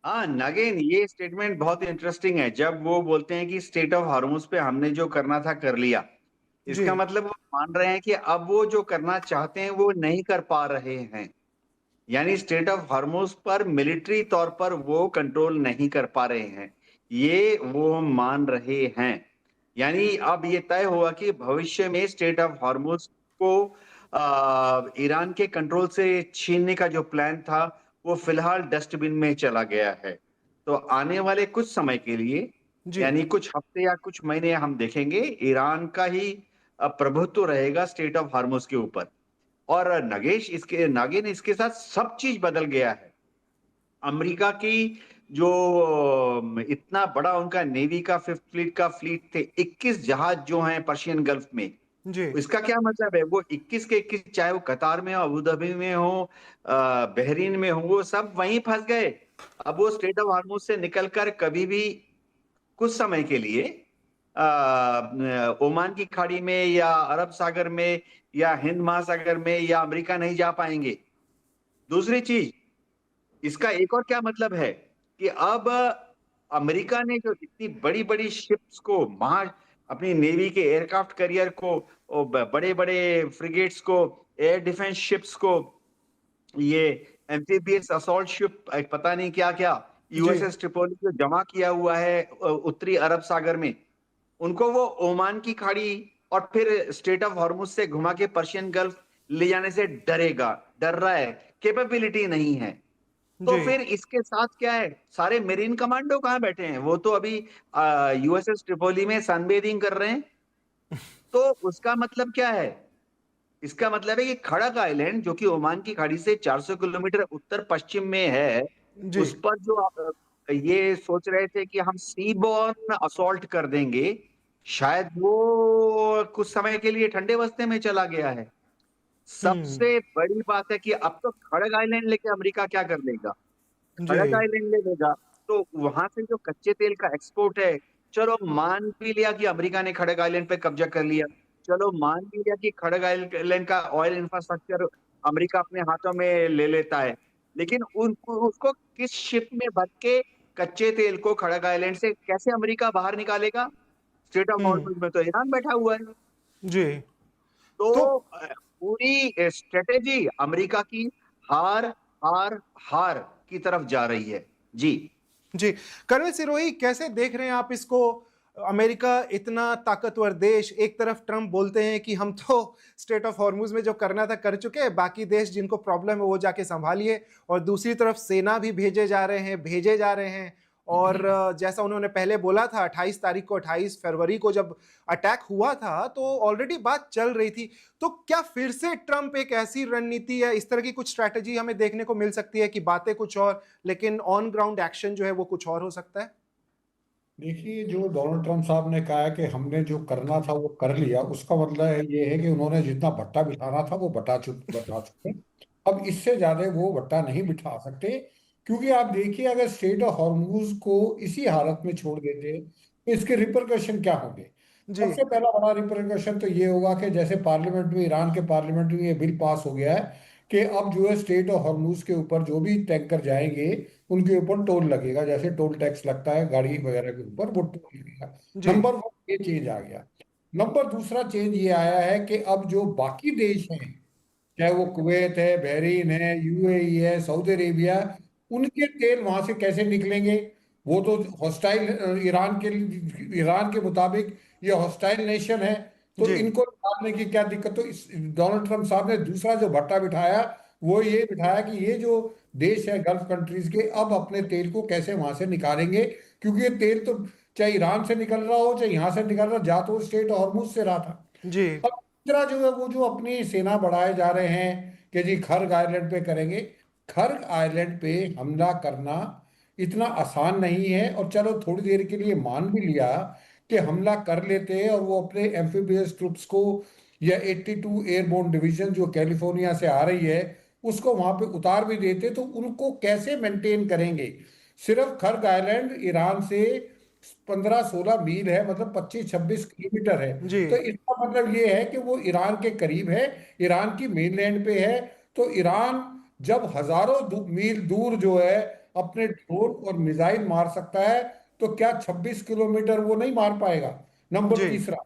हाँ नगेन, ये स्टेटमेंट बहुत इंटरेस्टिंग है जब वो बोलते हैं कि स्टेट ऑफ हार्मोज पे हमने जो करना था कर लिया। जी इसका मतलब वो मान रहे हैं कि अब वो जो करना चाहते हैं वो नहीं कर पा रहे हैं। यानी स्टेट ऑफ हार्मोज पर मिलिट्री तौर पर वो कंट्रोल नहीं कर पा रहे हैं, ये वो मान रहे हैं। यानी अब ये तय हुआ कि भविष्य में स्टेट ऑफ हार्मोज को ईरान के कंट्रोल से छीनने का जो प्लान था वो फिलहाल डस्टबिन में चला गया है। तो आने वाले कुछ समय के लिए, जी यानी कुछ हफ्ते या कुछ महीने, हम देखेंगे ईरान का ही प्रभुत्व रहेगा स्टेट ऑफ हार्मोज के ऊपर। और नागिन इसके साथ सब चीज बदल गया है। अमेरिका की जो इतना बड़ा उनका नेवी का फिफ्थ फ्लीट का फ्लीट थे, 21 जहाज जो हैं पर्शियन गल्फ में। जी इसका क्या मतलब है? वो 21 के 21, चाहे वो कतार में हो, अबू धाबी में हो, बहरीन में हो, वो सब वहीं फंस गए। अब वो स्ट्रेट ऑफ हार्मुज से निकलकर कभी भी कुछ समय के लिए ओमान की खाड़ी में या अरब सागर में या हिंद महासागर में या अमेरिका नहीं जा पाएंगे। दूसरी चीज, इसका एक और क्या मतलब है कि अब अमेरिका ने जो इतनी बड़ी बड़ी शिप्स को, महा अपनी नेवी के एयरक्राफ्ट कैरियर को, बड़े बड़े फ्रिगेट्स को, एयर डिफेंस शिप्स को, ये एम्फीबियस असॉल्ट शिप, पता नहीं क्या क्या, जी यूएसएस ट्रिपोली को जमा किया हुआ है उत्तरी अरब सागर में, उनको वो ओमान की खाड़ी और फिर स्ट्रेट ऑफ हॉर्मुज से घुमा के पर्शियन गल्फ ले जाने से डरेगा, डर रहा है, कैपेबिलिटी नहीं है। तो जी फिर इसके साथ क्या है, सारे मेरीन कमांडो कहाँ बैठे हैं? वो तो अभी यूएसएस ट्रिपोली में सनबेदिंग कर रहे हैं। तो उसका मतलब क्या है? इसका मतलब है कि खड़क आइलैंड, जो कि ओमान की खाड़ी से 400 किलोमीटर उत्तर पश्चिम में है, जी उस पर जो आप ये सोच रहे थे कि हम सीबॉर्न असॉल्ट कर देंगे, शायद वो कुछ समय के लिए ठंडे बस्ते में चला गया है। हम्म सबसे बड़ी बात है कि अब तो खड़क आइलैंड लेके अमेरिका क्या कर लेगा? जी खड़क आइलैंड ले लेगा तो वहां से जो कच्चे तेल का एक्सपोर्ट है, चलो मान भी लिया कि अमेरिका ने खड़क आइलैंड पे कब्जा कर लिया, चलो मान भी लिया कि खड़क आइलैंड का ऑयल इंफ्रास्ट्रक्चर अमेरिका अपने हाथों में ले लेता है, लेकिन उनको उसको किस शिप में भर के कच्चे तेल को खड़क आइलैंड से कैसे अमेरिका बाहर निकालेगा? स्ट्रेट ऑफ हम्म हॉर्मुज में तो ईरान बैठा हुआ है। जी तो तो पूरी स्ट्रेटेजी अमेरिका की हार हार हार की तरफ जा रही है। जी। जी कर्नल सिरोही, कैसे देख रहे हैं आप इसको? अमेरिका इतना ताकतवर देश, एक तरफ ट्रंप बोलते हैं कि हम तो स्टेट ऑफ हॉर्मुज में जो करना था कर चुके हैं, बाकी देश जिनको प्रॉब्लम है वो जाके संभालिए, और दूसरी तरफ सेना भी भेजे जा रहे हैं। और जैसा उन्होंने पहले बोला था, 28 तारीख को, 28 फरवरी को जब अटैक हुआ था तो ऑलरेडी बात चल रही थी। तो क्या फिर से ट्रंप एक ऐसी रणनीति या इस तरह की कुछ स्ट्रैटेजी हमें देखने को मिल सकती है कि बातें कुछ और लेकिन ऑन ग्राउंड एक्शन जो है वो कुछ और हो सकता है? देखिए, जो डोनाल्ड ट्रंप साहब ने कहा है कि हमने जो करना था वो कर लिया, उसका मतलब ये है कि उन्होंने जितना भट्टा बिठाना था वो बता चुके। अब इससे ज्यादा वो भट्टा नहीं बिठा सकते। क्योंकि आप देखिए, अगर स्टेट ऑफ हॉर्मूज को इसी हालत में छोड़ देते तो इसके रिपरकशन क्या होंगे। जी सबसे पहला बड़ा रिपरकशन तो ये होगा कि जैसे पार्लियामेंट में, ईरान के पार्लियामेंट में ये बिल पास हो गया है कि अब जो है स्टेट ऑफ हॉर्मूज के ऊपर जो भी टैंकर जाएंगे उनके ऊपर टोल लगेगा, जैसे टोल टैक्स लगता है गाड़ी वगैरह के ऊपर, वो टोल लगेगा। जी नंबर वन, ये चेंज आ गया। नंबर दूसरा चेंज ये आया है कि अब जो बाकी देश हैं, चाहे वो कुवैत है, बहरीन है, यूएई है, सऊदी अरेबिया, उनके तेल वहां से कैसे निकलेंगे? वो तो हॉस्टाइल, ईरान के मुताबिक ये हॉस्टाइल नेशन है। तो जी इनको निकालने की क्या दिक्कत? तो इस डोनाल्ड ट्रंप साहब ने दूसरा जो भट्टा बिठाया वो ये बिठाया कि ये जो देश है गल्फ कंट्रीज के, अब अपने तेल को कैसे वहां से निकालेंगे। क्योंकि ये तेल तो चाहे ईरान से निकल रहा हो चाहे यहां से निकल रहा, जा तो स्टेट हॉर्मुज से रहा था। जी अब तीसरा जो है वो जो अपनी सेना बढ़ाए जा रहे हैं कि जी खर्ग आइलैंड पे करेंगे। खर्ग आइलैंड पे हमला करना इतना आसान नहीं है। और चलो थोड़ी देर के लिए मान भी लिया कि हमला कर लेते हैं और वो अपने एम्फीबियस ट्रुप्स को या 82 एयरबोर्न डिवीजन जो कैलिफोर्निया से आ रही है उसको वहां पे उतार भी देते, तो उनको कैसे मेंटेन करेंगे? सिर्फ खर्ग आइलैंड ईरान से 15-16 मील है, मतलब 25-26 किलोमीटर है। जी तो इसका मतलब ये है कि वो ईरान के करीब है, ईरान की मेनलैंड पे है। तो ईरान जब हजारों मील दूर जो है अपने ड्रोन और मिसाइल मार सकता है, तो क्या 26 किलोमीटर वो नहीं मार पाएगा? नंबर जी तीसरा,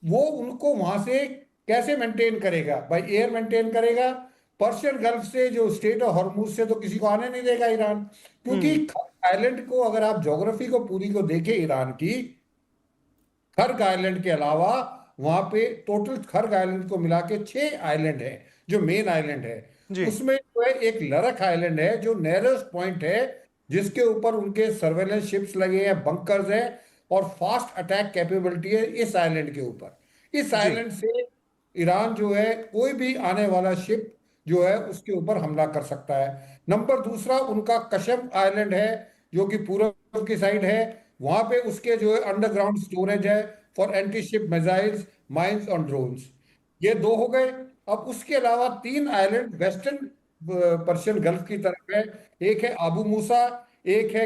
वो उनको वहां से कैसे मेंटेन करेगा? बाय एयर मेंटेन करेगा। पर्शियन गल्फ से, जो स्टेट ऑफ हॉर्मुज से, तो किसी को आने नहीं देगा ईरान, क्योंकि हम्म आइलैंड को अगर आप ज्योग्राफी को पूरी को देखें ईरान की, खर्ग आइलैंड के अलावा वहां पे टोटल खर्ग आइलैंड को मिला के 6 आइलैंड है, जो मेन आइलैंड है। जी उसमें जो है एक लरक आइलैंड है जो नैरोस्ट पॉइंट है, जिसके ऊपर उनके सर्वेलेंस शिप्स लगे हैं, बंकर्स हैं, और फास्ट अटैक कैपेबिलिटी है इस आइलैंड के ऊपर। इस जी आइलैंड से ईरान जो है कोई भी आने वाला शिप जो है उसके ऊपर हमला कर सकता है। नंबर दूसरा, उनका कशम आइलैंड है, जो कि पूर्व की साइड है। वहां पे उसके जो है अंडरग्राउंड स्टोरेज है for anti ship missiles, mines और ड्रोन्स। ये दो हो गए। अब उसके अलावा 3 आइलैंड वेस्टर्न पर्शियन गल्फ की तरफ है। एक है आबू मूसा, एक है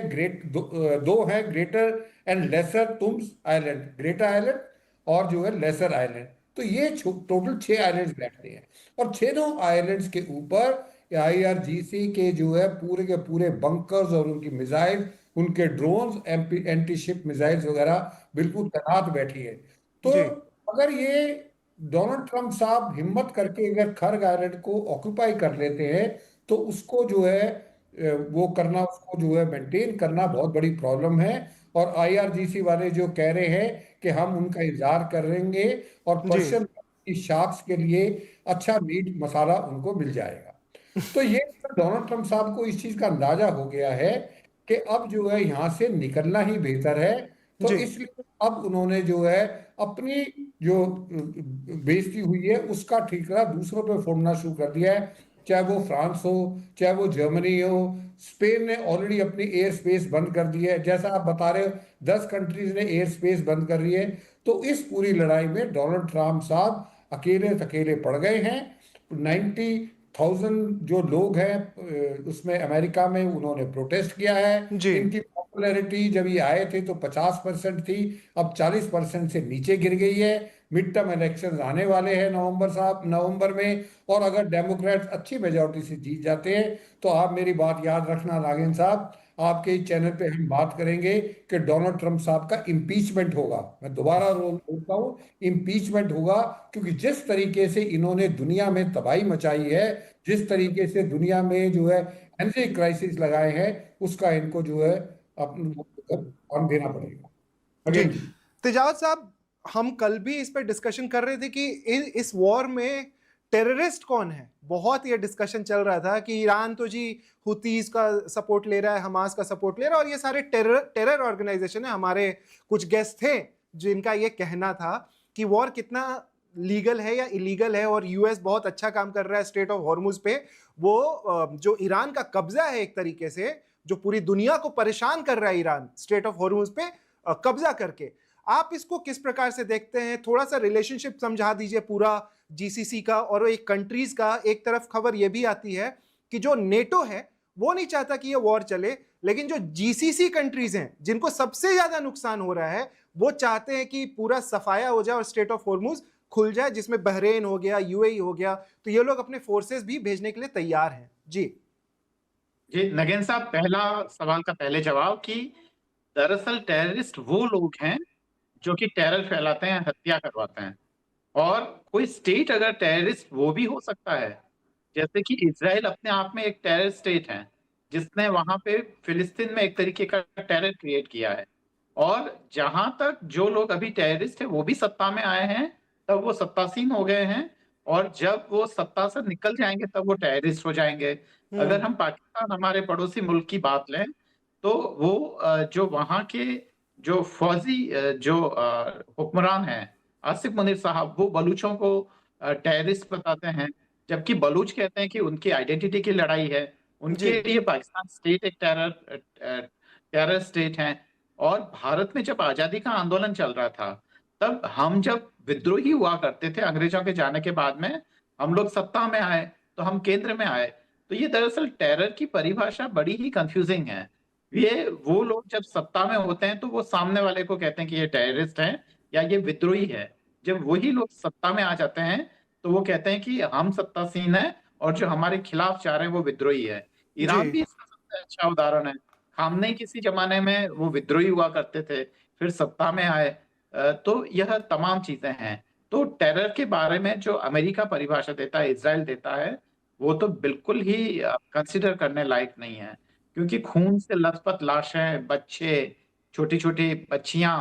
दो है greater and lesser Tunbs island, greater island और जो है लेसर आइलैंड। तो ये टोटल 6 आइलैंड्स बैठते हैं, और 6 आइलैंड्स के ऊपर आईआरजीसी के जो है पूरे के पूरे बंकर्स और उनकी मिसाइल, उनके ड्रोन्स, एंटी शिप मिसाइल्स वगैरह बिल्कुल तैनात बैठी है। तो जी अगर ये डोनाल्ड ट्रंप साहब हिम्मत करके अगर खर्ग आइलैंड को ऑक्यूपाई कर लेते हैं, तो उसको जो है वो करना, उसको जो है मेंटेन करना बहुत बड़ी प्रॉब्लम है। और आईआरजीसी वाले जो कह रहे हैं कि हम उनका इंतजार करेंगे, और जी पर्शियन की शार्क्स के लिए अच्छा मीट मसाला उनको मिल जाएगा। तो ये डोनाल्ड ट्रंप साहब को इस चीज का अंदाजा हो गया है कि अब जो है यहाँ से निकलना ही बेहतर है। तो जी इसलिए अब उन्होंने जो है अपनी जो बेइज्जती हुई है उसका ठीकरा दूसरों पे फोड़ना शुरू कर दिया है। चाहे वो फ्रांस हो, चाहे वो जर्मनी हो, स्पेन ने ऑलरेडी अपनी एयर स्पेस बंद कर दी है, जैसा आप बता रहे हो 10 कंट्रीज ने एयर स्पेस बंद कर दी है। तो इस पूरी लड़ाई में डोनाल्ड ट्रंप साहब अकेले अकेले पड़ गए हैं। 90,000 जो लोग हैं उसमें अमेरिका में, उन्होंने प्रोटेस्ट किया है। जी इनकी पॉपुलैरिटी जब ये आए थे तो 50% थी, अब 40% से नीचे गिर गई है। मिड टर्म इलेक्शन आने वाले हैं नवंबर में, और अगर डेमोक्रेट्स अच्छी मेजोरिटी से जीत जाते हैं, तो आप मेरी बात याद रखना नागेंद्र साहब, आपके इस चैनल पे हम बात करेंगे कि डोनाल्ड ट्रंप साहब का इम्पीचमेंट होगा। मैं दोबारा रोल बोलता हूँ, इम्पीचमेंट होगा। क्योंकि जिस तरीके से इन्होंने दुनिया में तबाही मचाई है, जिस तरीके से दुनिया में जो है एनर्जी क्राइसिस लगाए हैं, उसका इनको जो है अपना काम देना पड़ेगा। जी अगेन जी। तेजावत साहब, हम कल भी इस पर डिस्कशन कर रहे थे कि इस वॉर में टेररिस्ट कौन है। बहुत ये डिस्कशन चल रहा था कि ईरान तो जी हुतीज का सपोर्ट ले रहा है, हमास का सपोर्ट ले रहा है, और ये सारे टेरर ऑर्गेनाइजेशन है। हमारे कुछ गेस्ट थे जिनका ये कहना था कि वॉर कितना लीगल है या इलीगल है, और यूएस बहुत अच्छा काम कर रहा है स्ट्रेट ऑफ हॉर्मुज पे। वो जो ईरान का कब्जा है एक तरीके से, जो पूरी दुनिया को परेशान कर रहा है ईरान स्ट्रेट ऑफ हॉर्मुज पे कब्जा करके। आप इसको किस प्रकार से देखते हैं? थोड़ा सा रिलेशनशिप समझा दीजिए पूरा जीसीसी का और एक कंट्रीज का। एक तरफ खबर यह भी आती है कि जो नेटो है वो नहीं चाहता कि ये वॉर चले, लेकिन जो जीसीसी कंट्रीज हैं जिनको सबसे ज्यादा नुकसान हो रहा है, वो चाहते हैं कि पूरा सफाया हो जाए और स्ट्रेट ऑफ हॉर्मुज खुल जाए, जिसमें बहरेन हो गया, यूएई हो गया। तो ये लोग अपने फोर्सेस भी भेजने के लिए तैयार हैं। जी जी नगेन साहब, पहला सवाल का पहले जवाब कि दरअसल टेररिस्ट वो लोग हैं जो कि टेरर फैलाते हैं, हत्या करवाते हैं। और कोई स्टेट अगर टेररिस्ट, वो भी हो सकता है। जैसे कि इजराइल अपने आप में एक टेरर स्टेट है, जिसने वहां पे फिलिस्तीन में एक तरीके का टेरर क्रिएट किया है। और जहां तक जो लोग अभी टेररिस्ट है वो भी सत्ता में आए हैं, तब वो सत्तासीन हो गए हैं, और जब वो सत्ता से निकल जाएंगे तब वो टेररिस्ट हो जाएंगे। अगर हम पाकिस्तान, हमारे पड़ोसी मुल्क की बात लें, तो वो जो वहां के जो फौजी जो हुक्मरान हैं, आसिफ मुनीर साहब, वो बलूचों को टेररिस्ट बताते हैं। जबकि बलूच कहते हैं कि उनकी आइडेंटिटी की लड़ाई है, जी उनके लिए पाकिस्तान स्टेट एक टेरर स्टेट है। और भारत में जब आजादी का आंदोलन चल रहा था, तब हम जब विद्रोही हुआ करते थे अंग्रेजों के जाने के बाद में, हम लोग सत्ता में आए तो हम केंद्र में आए। तो ये दरअसल टेरर की परिभाषा बड़ी ही कंफ्यूजिंग है। ये वो लोग जब सत्ता में होते हैं तो वो सामने वाले को कहते हैं कि ये टेररिस्ट है या ये विद्रोही है। जब वही लोग सत्ता में आ जाते हैं तो वो कहते हैं कि हम सत्तासीन है और जो हमारे खिलाफ जा रहे हैं वो विद्रोही है। जी ईरान भी इसका सबसे अच्छा उदाहरण है। खामनेई किसी जमाने में वो विद्रोही हुआ करते थे, फिर सत्ता में आए। तो यह तमाम चीजें हैं। तो टेरर के बारे में जो अमेरिका परिभाषा देता है, इज़राइल देता है, वो तो बिल्कुल ही कंसीडर करने लायक नहीं है। क्योंकि खून से लथपथ लाशें, बच्चे, छोटी-छोटी बच्चियां,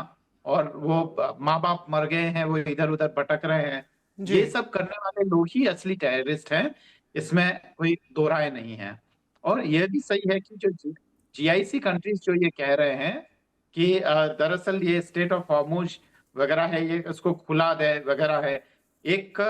और वो माँ-बाप मर गए हैं, वो इधर-उधर भटक रहे हैं। जी ये सब करने वाले लोग ही असली टेररिस्ट हैं, इसमें कोई दो राय नहीं है। और यह भी सही है कि जो जीआईसी कंट्रीज जो ये कह रहे हैं कि दरअसल ये स्टेट ऑफ हॉर्मुज वगैरह है, ये इसको खुला दे वगैरह है। एक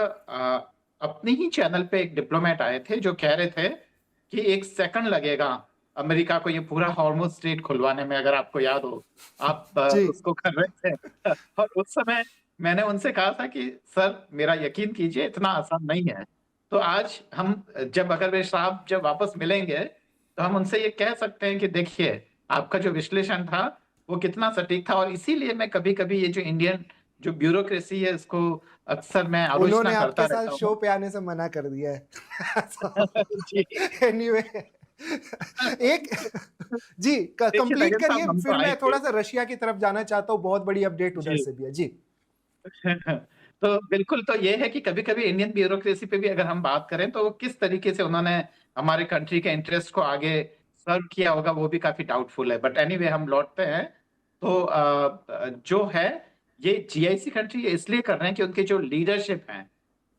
अपने ही चैनल पे एक डिप्लोमेट आए थे जो कह रहे थे कि 1 सेकंड लगेगा अमेरिका को ये पूरा हॉर्मुज स्ट्रेट खुलवाने में, अगर आपको याद हो। आप जी उसको कर रहे थे और उस समय मैंने उनसे कहा था कि सर मेरा यकीन कीजिए इतना आसान नहीं है। तो आज हम जब अगर वे साहब जब वापस मिलेंगे तो हम उनसे ये कह सकते हैं कि देखिए आपका जो विश्लेषण था वो कितना सटीक था। और इसीलिए मैं कभी-कभी ये जो इंडियन जो ब्यूरोक्रेसी है इसको अक्सर मैं आलोचना उन्होंने करता आपके साथ रहता शो हूँ। पे आने से मना कर दिया है जी। एनीवे एक जी देखिए कंप्लीट नगेन करिए, साहब हम तो फिर मैं आएँगे। थोड़ा सा रशिया की तरफ जाना चाहता हूँ, बहुत बड़ी अपडेट उधर जी। से भी है जी। तो बिल्कुल, तो ये है कि कभी-कभी इंडियन ब्यूरोक्रेसी पे भी अगर हम बात करें तो वो किस तरीके से उन्होंने हमारे कंट्री के इंटरेस्ट को आगे सर्व किया होगा वो भी काफ़ी डाउटफुल है। बट एनीवे हम लौटते हैं। तो जो है ये जीआईसी कंट्री इसलिए कर रहे हैं कि उनके जो लीडरशिप हैं,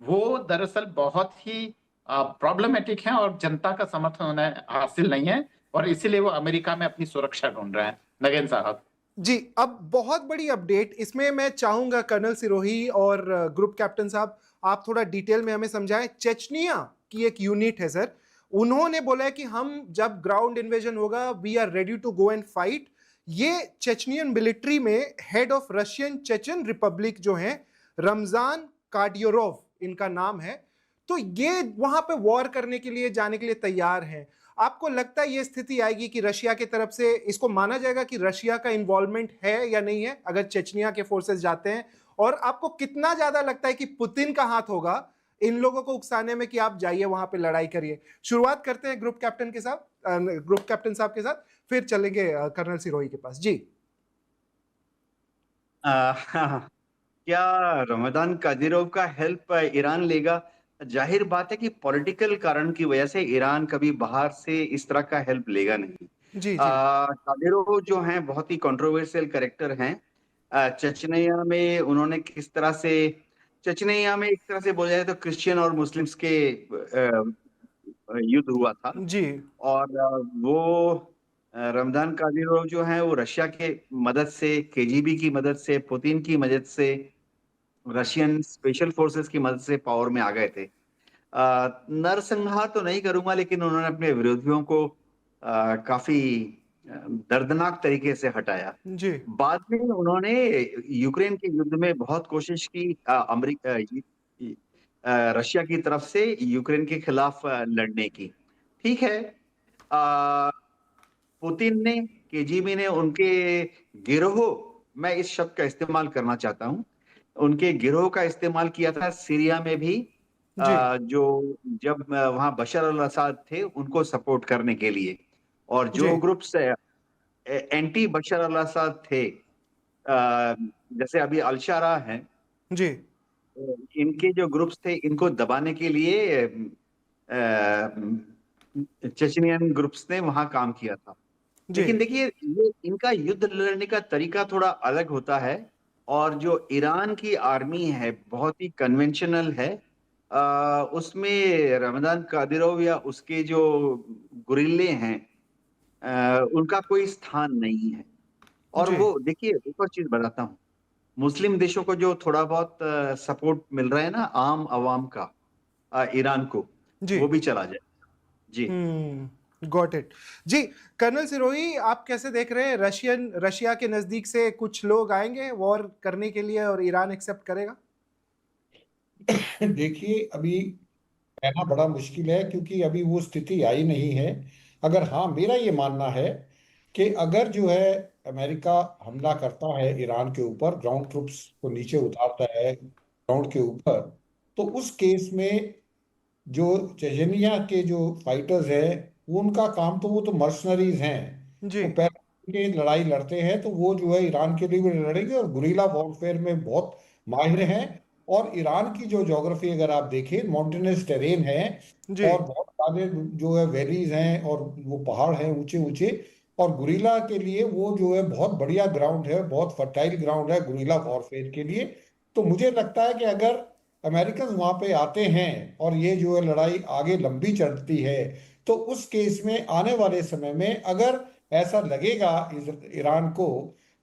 वो दरअसल बहुत ही प्रॉब्लमैटिक हैं और जनता का समर्थन उन्हें हासिल नहीं है, और इसीलिए वो अमेरिका में अपनी सुरक्षा ढूँढ रहे हैं। नगेन साहब। जी, अब बहुत बड़ी अपडेट, इसमें मैं चाहूंगा कर्नल सिरोही और ग्रुप कैप्टन साहब आप थोड़ा डिटेल में हमें समझाएं। चेचनिया की एक यूनिट है सर, उन्होंने बोला है कि हम जब ग्राउंड इन्वेजन होगा we are ready to go and fight. ये चेचनियन मिलिट्री में head of Russian Chechen Republic जो है रमजान काडियोरोव इनका नाम है, तो ये वहां पे वॉर करने के लिए जाने के लिए तैयार हैं। आपको लगता है ये स्थिति आएगी कि रशिया की तरफ से इसको माना जाएगा कि रशिया का इन्वॉल्वमेंट है या नहीं है अगर चेचनिया के फोर्सेस जाते हैं? और आपको कितना ज्यादा लगता है कि पुतिन का हाथ होगा इन लोगों को उकसाने में कि आप जाइए वहां पे लड़ाई करिए? शुरुआत करते हैं ग्रुप कैप्टन के साथ, ग्रुप कैप्टन साहब के साथ, फिर चलेंगे कर्नल सिरोही के पास जी। क्या रमजान कादिरोव का हेल्प ईरान लेगा? जाहिर बात है कि पॉलिटिकल कारण की वजह से ईरान कभी बाहर से इस तरह का हेल्प लेगा नहीं। जी जी कादिरोव जो हैं बहुत ही कंट्रोवर्शियल कैरेक्टर हैं। चचनिया में उन्होंने किस तरह से, चचनिया में एक तरह से बोला जाए तो क्रिश्चियन और मुस्लिम्स के युद्ध हुआ था। जी और वो रमजान कादिरोव जो है वो रशिया के मदद से, केजीबी की मदद से, पुतिन की मदद से, रशियन स्पेशल फोर्सेस की मदद से पावर में आ गए थे। नरसंहार तो नहीं करूंगा, लेकिन उन्होंने अपने विरोधियों को काफी दर्दनाक तरीके से हटाया। जी बाद में उन्होंने यूक्रेन के युद्ध में बहुत कोशिश की, अमेरिका रशिया की तरफ से यूक्रेन के खिलाफ लड़ने की। ठीक है, अ, पुतिन ने, केजीबी ने उनके गिरोह, मैं इस शब्द का इस्तेमाल करना चाहता हूं, उनके गिरोह का इस्तेमाल किया था सीरिया में भी, जी जो जब वहां बशर अल असद थे उनको सपोर्ट करने के लिए। और जी जो ग्रुप्स एंटी बशर अल असद थे, जैसे अभी अलशारा हैं, जी इनके जो ग्रुप्स थे इनको दबाने के लिए चेचनियन ग्रुप्स ने वहां काम किया था। जी लेकिन देखिए ये इनका युद्ध लड़ने का तरीका थोड़ा अलग होता है। और जो ईरान की आर्मी है बहुत ही कन्वेंशनल है। उसमें रमजान कादिरोव या उसके जो गुरिल्ले हैं, उनका कोई स्थान नहीं है। और जी वो देखिए एक और चीज बताता हूँ, मुस्लिम देशों को जो थोड़ा बहुत सपोर्ट मिल रहा है ना आम आवाम का, ईरान को, जी वो भी चला जाए। जी। गॉट इट जी। कर्नल सिरोही आप कैसे देख रहे हैं, रशिया के नजदीक से कुछ लोग आएंगे वॉर करने के लिए और ईरान एक्सेप्ट करेगा? देखिए अभी कहना बड़ा मुश्किल है क्योंकि अभी वो स्थिति आई नहीं है। अगर हाँ, मेरा ये मानना है कि अगर जो है अमेरिका हमला करता है ईरान के ऊपर, ग्राउंड ट्रूप्स को नीचे उतारता है ग्राउंड के ऊपर, तो उस केस में जो चेचनिया के जो फाइटर्स हैं वो उनका काम तो वो तो मर्सनरीज हैं, जी वो पहले के लड़ाई लड़ते हैं, तो वो जो है ईरान के लिए भी लड़ेंगे और गुरीला वॉरफेयर में बहुत माहिर हैं। और ईरान की जो ज्योग्राफी अगर आप देखें, माउंटेनस टेरेन है जी और बहुत सारे जो है वैलीज हैं और वो पहाड़ हैं ऊंचे ऊंचे, और गुरीला के लिए वो जो है बहुत बढ़िया ग्राउंड है, बहुत फर्टाइल ग्राउंड है गुरीला वॉरफेयर के लिए। तो मुझे लगता है कि अगर अमेरिकन वहां पे आते हैं और ये जो है लड़ाई आगे लंबी चलती है, तो उस केस में आने वाले समय में अगर ऐसा लगेगा ईरान को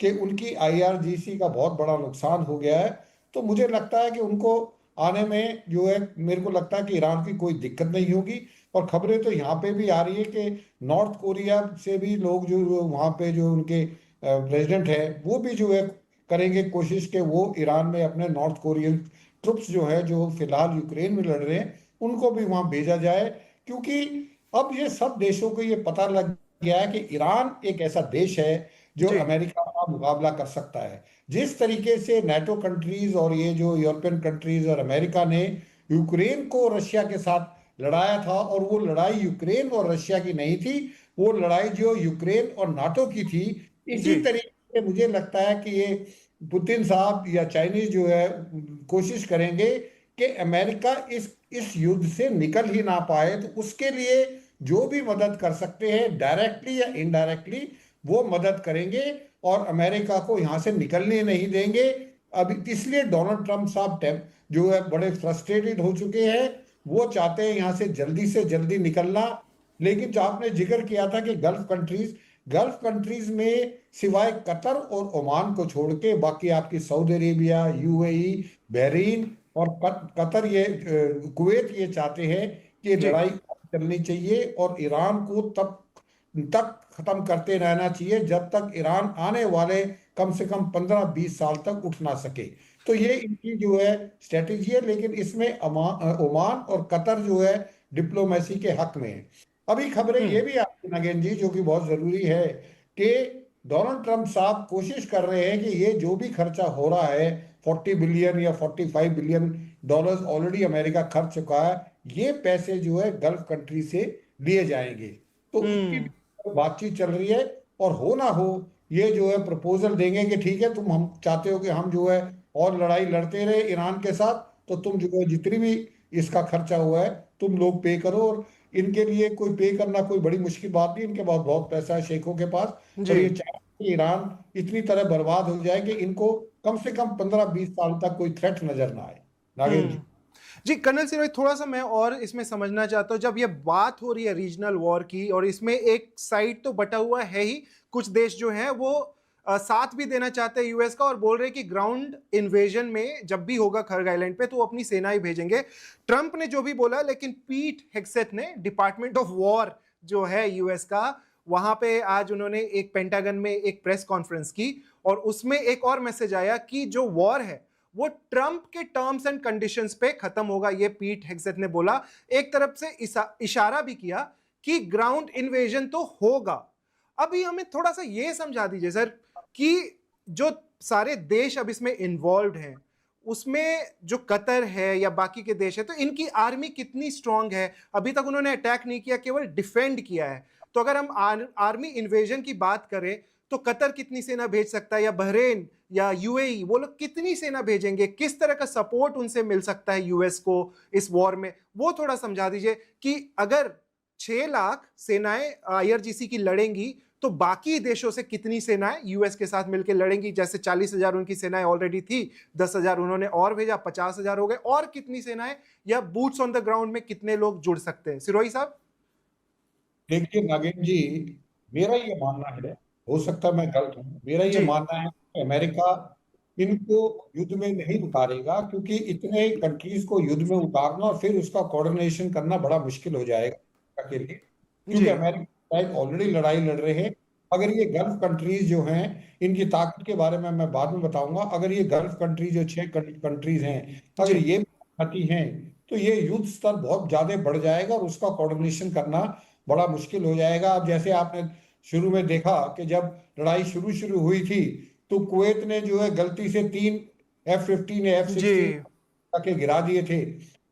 कि उनकी आईआरजीसी का बहुत बड़ा नुकसान हो गया है, तो मुझे लगता है कि उनको आने में जो है, मेरे को लगता है कि ईरान की कोई दिक्कत नहीं होगी। और खबरें तो यहाँ पे भी आ रही है कि नॉर्थ कोरिया से भी लोग जो वहाँ पे जो उनके प्रेसिडेंट है वो भी जो है करेंगे कोशिश कि वो ईरान में अपने नॉर्थ कोरियन ट्रुप्स जो है जो फिलहाल यूक्रेन में लड़ रहे हैं उनको भी वहाँ भेजा जाए। क्योंकि अब ये सब देशों को ये पता लग गया है कि ईरान एक ऐसा देश है जो जी अमेरिका का मुकाबला कर सकता है। जिस तरीके से नाटो कंट्रीज और ये जो यूरोपियन कंट्रीज और अमेरिका ने यूक्रेन को रशिया के साथ लड़ाया था, और वो लड़ाई यूक्रेन और रशिया की नहीं थी, वो लड़ाई जो यूक्रेन और नाटो की थी। जी इसी तरीके से मुझे लगता है कि ये पुतिन साहब या चाइनीज जो है कोशिश करेंगे कि अमेरिका इस युद्ध से निकल ही ना पाए, तो उसके लिए जो भी मदद कर सकते हैं डायरेक्टली या इनडायरेक्टली वो मदद करेंगे और अमेरिका को यहां से निकलने नहीं देंगे। अभी इसलिए डोनाल्ड ट्रंप साहब जो है बड़े फ्रस्ट्रेटेड हो चुके हैं, वो चाहते हैं यहां से जल्दी निकलना। लेकिन जो आपने जिक्र किया था कि गल्फ कंट्रीज में सिवाय कतर और ओमान को छोड़ के बाकी आपकी सऊदी अरेबिया, यूएई, बहरीन और कतर, ये कुवैत, ये चाहते हैं कि ये जी लड़ाई चलनी चाहिए और ईरान को तब तक खत्म करते रहना चाहिए जब तक ईरान आने वाले कम से कम 15-20 साल तक उठ ना सके। तो ये इनकी जो है स्ट्रेटेजी है, लेकिन इसमें ओमान और कतर जो है डिप्लोमेसी के हक में है। अभी खबरें ये हम्म भी आती है नगेन जी, जो कि बहुत जरूरी है, कि डोनाल्ड ट्रंप साहब कोशिश कर रहे हैं कि ये जो भी खर्चा हो रहा है, 40 बिलियन या 45 बिलियन डॉलर्स ऑलरेडी अमेरिका खर्च चुका है, ये पैसे जो है गल्फ कंट्री से लिए जाएंगे। तो उसकी हम्म भी बातचीत चल रही है। और हो ना हो, ये जो है प्रपोजल देंगे कि ठीक है, तुम हम चाहते हो कि हम जो है और लड़ाई लड़ते रहे ईरान के साथ, तो तुम जो है जितनी भी इसका खर्चा हुआ है तुम लोग पे करो। और इनके लिए कोई पे करना कोई बड़ी मुश्किल बात नहीं, इनके पास बहुत पैसा है शेखों के पास। जी और ये चाहते हैं कि ईरान इतनी तरह बर्बाद हो जाए कि इनको कम से कम 15-20 साल तक कोई थ्रेट नजर ना आए। नागेंद्र जी। हम्म जी कर्नल सिरोही, थोड़ा सा मैं और इसमें समझना चाहता हूँ। जब ये बात हो रही है रीजनल वॉर की, और इसमें एक साइड तो बटा हुआ है ही, कुछ देश जो हैं वो साथ भी देना चाहते हैं यूएस का, और बोल रहे हैं कि ग्राउंड इन्वेजन में जब भी होगा खर्ग आइलैंड पे तो वो अपनी सेना ही भेजेंगे। ट्रंप ने जो भी बोला, लेकिन पीट हेग्सेथ ने, डिपार्टमेंट ऑफ वॉर जो है यूएस का, वहां पे आज उन्होंने एक पेंटागन में एक प्रेस कॉन्फ्रेंस की, और उसमें एक और मैसेज आया कि जो वॉर है वो ट्रंप के टर्म्स एंड कंडीशंस पे खत्म होगा, ये पीट हेग्सेथ ने बोला। एक तरफ से इशारा भी किया कि ग्राउंड इन्वेजन तो होगा। अभी हमें थोड़ा सा ये समझा दीजिए सर कि जो सारे देश अब इसमें इन्वॉल्व हैं, उसमें जो कतर है या बाकी के देश है, तो इनकी आर्मी कितनी स्ट्रांग है? अभी तक उन्होंने अटैक नहीं किया, केवल डिफेंड किया है। तो अगर हम आर्मी इन्वेजन की बात करें तो कतर कितनी सेना भेज सकता है, या बहरेन या यूएई, वो लोग कितनी सेना भेजेंगे? किस तरह का सपोर्ट उनसे मिल सकता है यूएस को इस वॉर में? वो थोड़ा समझा दीजिए कि अगर 6 लाख सेनाएं आईआरजीसी की लड़ेंगी तो बाकी देशों से कितनी सेनाएं यूएस के साथ मिलकर लड़ेंगी? जैसे 40,000 उनकी सेनाएं ऑलरेडी थी, 10,000 उन्होंने और भेजा, 50,000 हो गए, और कितनी सेनाएं, या बूट्स ऑन द ग्राउंड में कितने लोग जुड़ सकते हैं? सिरोही साहब। देखिए नागेंद्र जी, मेरा ये मानना है, हो सकता है मैं गलत हूँ, मेरा ये जी मानना है कि अमेरिका इनको युद्ध में नहीं उतारेगा, क्योंकि इतने कंट्रीज को युद्ध में उतारना और फिर उसका कोऑर्डिनेशन करना बड़ा मुश्किल हो जाएगा के लिए। जी क्योंकि अमेरिका ऑलरेडी लड़ाई लड़ रहे हैं। अगर ये गल्फ कंट्रीज जो हैं, इनकी ताकत के बारे में मैं बाद में बताऊंगा, अगर ये गल्फ कंट्रीज जो 6 कंट्रीज हैं, अगर जी ये आती हैं, तो ये युद्ध स्तर बहुत ज्यादा बढ़ जाएगा और उसका कोऑर्डिनेशन करना बड़ा मुश्किल हो जाएगा। अब जैसे आपने शुरू में देखा कि जब लड़ाई शुरू शुरू हुई थी, तो कुवैत ने जो है गलती से 3 F-15 या जी F-16 के गिरा दिए थे।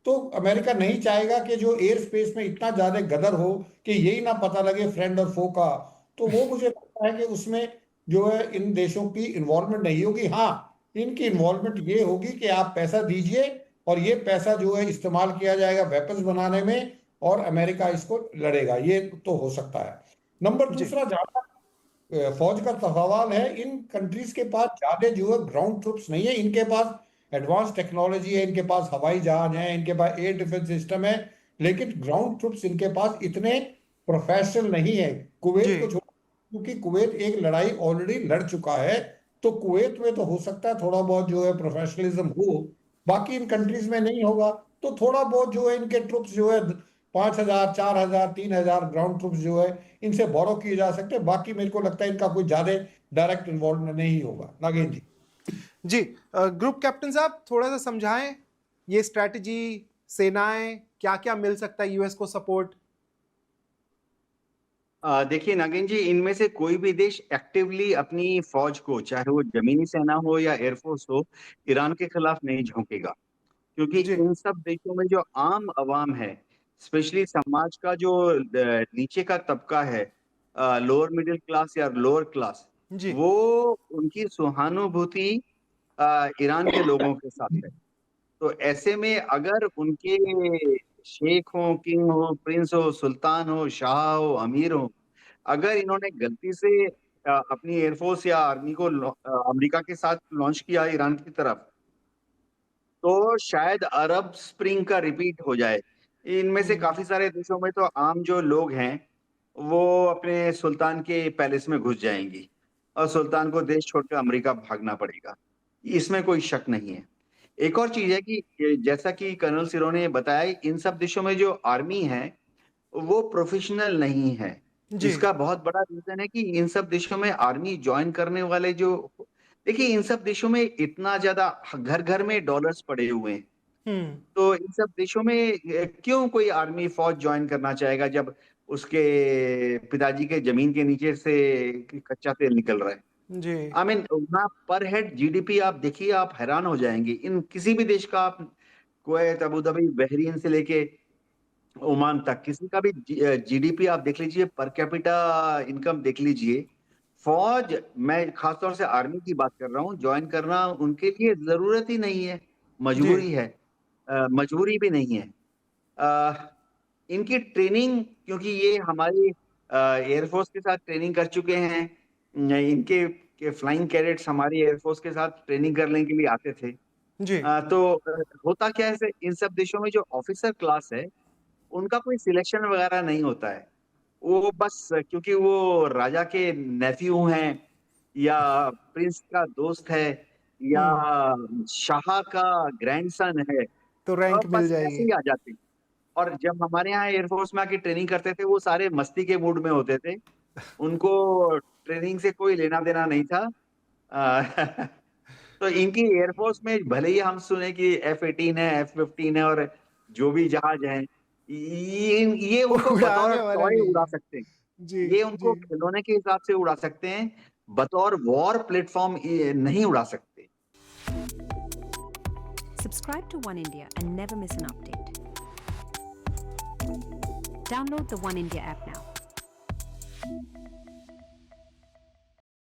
तो अमेरिका नहीं चाहेगा कि जो एयर स्पेस में इतना ज्यादा गदर हो कि यही ना पता लगे फ्रेंड और फो का। तो वो मुझे लगता है कि उसमें जो है इन देशों की इन्वॉल्वमेंट नहीं होगी। हाँ, इनकी इन्वॉल्वमेंट ये होगी कि आप पैसा दीजिए और ये पैसा जो है इस्तेमाल किया जाएगा वेपन्स बनाने में और अमेरिका इसको लड़ेगा, ये तो हो सकता है। नंबर जी दूसरा, जहां फौज का सवाल है, इन कंट्रीज के पास ज्यादा जो है ग्राउंड ट्रूप्स नहीं है। इनके पास एडवांस टेक्नोलॉजी है, इनके पास हवाई जहाज है, इनके पास एयर डिफेंस सिस्टम है, लेकिन ग्राउंड ट्रूप्स इनके पास इतने प्रोफेशनल नहीं है। जी कुवैत को छोड़, क्योंकि कुवैत एक लड़ाई ऑलरेडी लड़ चुका है, तो कुवैत में तो हो सकता है थोड़ा बहुत जो है प्रोफेशनलिज्म हो, बाकी इन कंट्रीज में नहीं होगा। तो थोड़ा बहुत जो है इनके ट्रूप्स जो है 5,000, 4,000, 3,000 ग्राउंड ट्रूप्स जो है इनसे बोरो किए जा सकते हैं। बाकी मेरे को लगता है इनका कोई ज्यादा डायरेक्ट इन्वॉल्वमेंट नहीं होगा। नागेंद्र जी। जी ग्रुप कैप्टन साहब थोड़ा सा समझाएं, ये स्ट्रैटेजी, सेनाएं, क्या क्या मिल सकता है यूएस को सपोर्ट? देखिए नागिन जी, इनमें से कोई भी देश एक्टिवली अपनी फौज को, चाहे वो जमीनी सेना हो या एयरफोर्स हो, ईरान के खिलाफ नहीं झोंकेगा। क्योंकि जी इन सब देशों में जो आम आवाम है, स्पेशली समाज का जो नीचे का तबका है, लोअर मिडिल क्लास या लोअर क्लास, जी वो उनकी सहानुभूति ईरान के लोगों के साथ है। तो ऐसे में अगर उनके शेख हो, किंग हो, प्रिंस हो, सुल्तान हो, शाह हो, अमीर हो, अगर इन्होंने गलती से अपनी एयरफोर्स या आर्मी को अमेरिका के साथ लॉन्च किया ईरान की तरफ, तो शायद अरब स्प्रिंग का रिपीट हो जाए। इनमें से काफी सारे देशों में तो आम जो लोग हैं वो अपने सुल्तान के पैलेस में घुस जाएंगी और सुल्तान को देश छोड़कर अमेरिका भागना पड़ेगा, इसमें कोई शक नहीं है। एक और चीज है कि जैसा कि कर्नल सिरो ने बताया, इन सब देशों में जो आर्मी है वो प्रोफेशनल नहीं है। जी इसका बहुत बड़ा रीजन है कि इन सब देशों में आर्मी ज्वाइन करने वाले जो, देखिए इन सब देशों में इतना ज्यादा घर घर में डॉलर्स पड़े हुए हैं, हम्म तो इन सब देशों में क्यों कोई आर्मी फौज ज्वाइन करना चाहेगा जब उसके पिताजी के जमीन के नीचे से कच्चा तेल निकल रहा है। जी आई मीन ना, पर हेड जीडीपी आप देखिए, आप हैरान हो जाएंगे। इन किसी भी देश का, आप कुवैत, अबू धाबी, बहरीन से लेके ओमान तक, किसी का भी जीडीपी आप देख लीजिए, पर कैपिटा इनकम देख लीजिए। फौज, मैं खासतौर से आर्मी की बात कर रहा हूँ, ज्वाइन करना उनके लिए जरूरत ही नहीं है, जी मजबूरी है। मजबूरी भी नहीं है। अ, इनकी ट्रेनिंग, क्योंकि ये हमारी एयरफोर्स के साथ ट्रेनिंग कर चुके हैं, इनके फ्लाइंग कैडेट्स हमारी एयरफोर्स के साथ ट्रेनिंग करने के लिए आते थे। जी होता क्या है, इन सब देशों में जो ऑफिसर क्लास है उनका कोई सिलेक्शन वगैरह नहीं होता है। वो बस क्योंकि वो राजा के नेफ्यू हैं या प्रिंस का दोस्त है या हम्म शाह का ग्रैंडसन है, तो रैंक मिल बस ऐसे जाएगी। ही आ जाते हैं। और जब हमारे यहाँ एयरफोर्स में आके ट्रेनिंग करते थे, वो सारे मस्ती के मूड में होते थे, उनको ट्रेनिंग से कोई लेना देना नहीं था। अ, तो इनकी एयरफोर्स में भले ही हम सुने कि F-18 है, F-15 है और जो भी जहाज हैं, ये उनको बतौर उड़ाने वाला टॉय नहीं उड़ा है। सकते हैं। जी ये उनको जी खिलौने के हिसाब से उड़ा सकते हैं, बतौर वॉर प्लेटफॉर्म नहीं उड़ा सकते। Subscribe to One India and never miss an update. Download the One India app now.